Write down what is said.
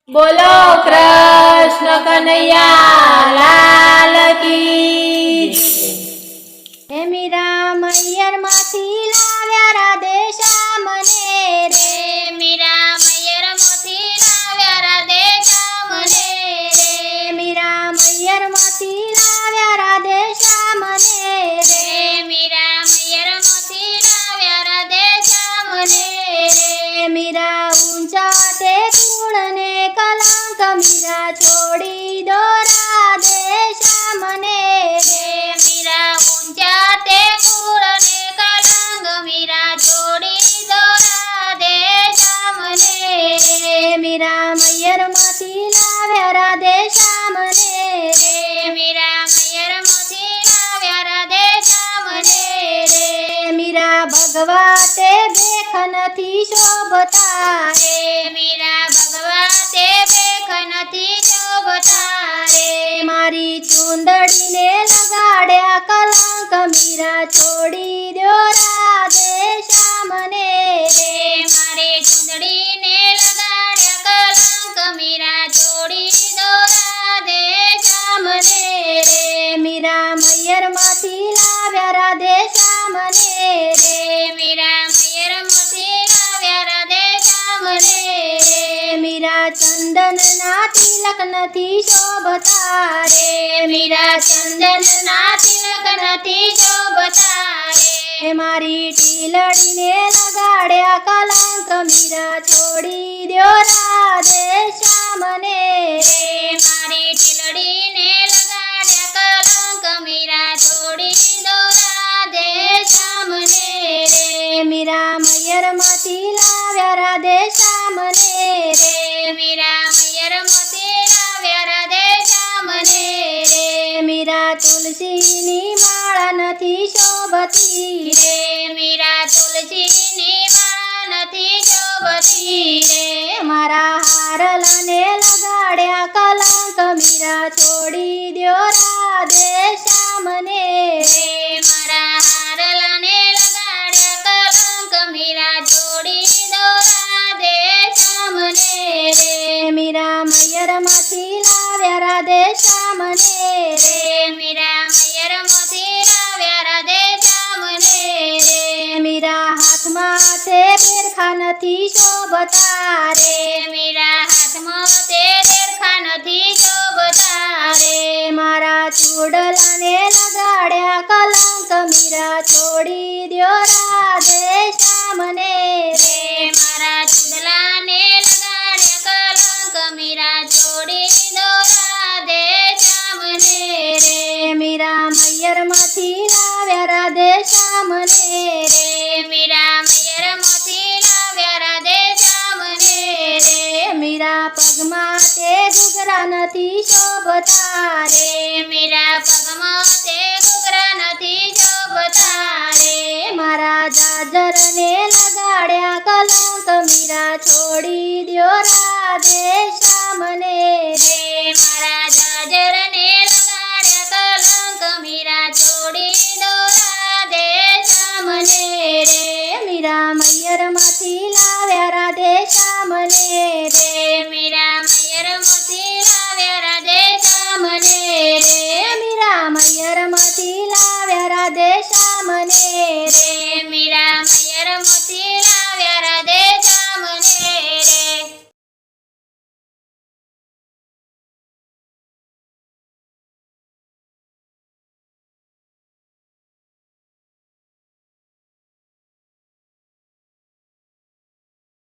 બોલો કૃષ્ણ કનૈયા લાલ કી જય। હે મીરા મૈયર માંથી લાવ્યા રાધે શ્યામને રે, મીરા મૈયર માંથી લાવ્યા રાધે શ્યામને રે, મીરા મૈયર માંથી લાવ્યા રાધે શ્યામને રે, મીરા મૈયર માંથી લાવ્યા રાધે શ્યામને રે, મીરા ઊંચા તે કુળ ને કલંક મીરા છોડી દો રાધે શ્યામને રે, મીરા ઊંચા તે કુળ ને કલંક મીરા છોડી દો રાધે શ્યામને રે, મીરા મૈયર માંથી લાવ્યા રાધે શ્યામને રે, મીરા મૈયર માંથી લાવ્યા રાધે શ્યામને રે, મીરા ભગવા તે દેખ નથી શોભતા રે, મીરા ભગવા તે ભેખ નથી શોભતા રે, મારી ચૂંદડીને લગાડ્યા કલંક મીરા છોડી દો રાધે શ્યામને રે, મારી ચૂંદડીને લગાડ્યા કલંક મીરા છોડી દો રાધે શ્યામને રે, મીરા મૈયર માંથી લાવ્યા રાધે શ્યામને રે, મીરા મૈયર માંથી લાવ્યા રાધે શ્યામને રે, મીરા ચંદન ના તિલક નથી શોભતા રે, મીરા ચંદન ના તિલક નથી શોભતા રે, મારી ટીલડીને લગાડ્યા કલંક મીરા છોડી દો રાધે શ્યામને રે, મારી ટીલડીને લગાડ્યા કલંક મીરા છોડી દો રાધે શ્યામને રે, મીરા મૈયર માંથી લાવ્યા રાધે શ્યામને રે, મીરા મૈયર માંથી લાવ્યા રાધે શ્યામને રે, મીરા તુલસીની માળા નથી શોભતી રે, મીરા તુલસીની માળા નથી શોભતી રે, મારા હારલાને લગાડ્યા કલંક મીરા છોડી દો રાધે શ્યામને રે, મારા હારલાને લગાડ્યા કલંક મીરા છોડી દો રાધે શ્યામને રે, મીરા મૈયર માંથી લાવ્યા રાધે શ્યામને રે, મીરા મૈયર માંથી લાવ્યા રાધે શ્યામને રે, મીરા હાથમાં તે બેરખા નથી શોભતા રે, મીરા હાથમાં તે રેખા નથી શોભતા રે, મારા ચૂડલાને લગાડ્યા કલંક મીરા છોડી દો રાધે શ્યામને રે, મારા ચૂડલાને લગાડ્યા કલંક મીરા છોડી દો રાધે શ્યામને રે, મીરા મૈયર માંથી લાવ્યા રાધે શ્યામને રે, મીરા મૈયર માંથી લાવ્યા રાધે શ્યામને રે, મીરા પગમાં તે ઘૂઘરા નથી શોભતા રે, મીરા પગમાં તે ઘૂઘરા નથી શોભતા રે, મારા જાજરને લગાડ્યા કલંક મીરા છોડી દો રાધે શ્યામને રે, મારા જાજરને લગાડ્યા કલંક મીરા છોડી દો રાધે શ્યામને રે, મીરા મૈયર માંથી લાવ્યા રાધે શ્યામને રે, મીરા મૈયર માંથી લાવ્યા રાધે શ્યામને રે, મીરા મૈયર માંથી લાવ્યા રાધે શ્યામને રે, મીરા મૈયર માંથી લાવ્યા રાધે શ્યામને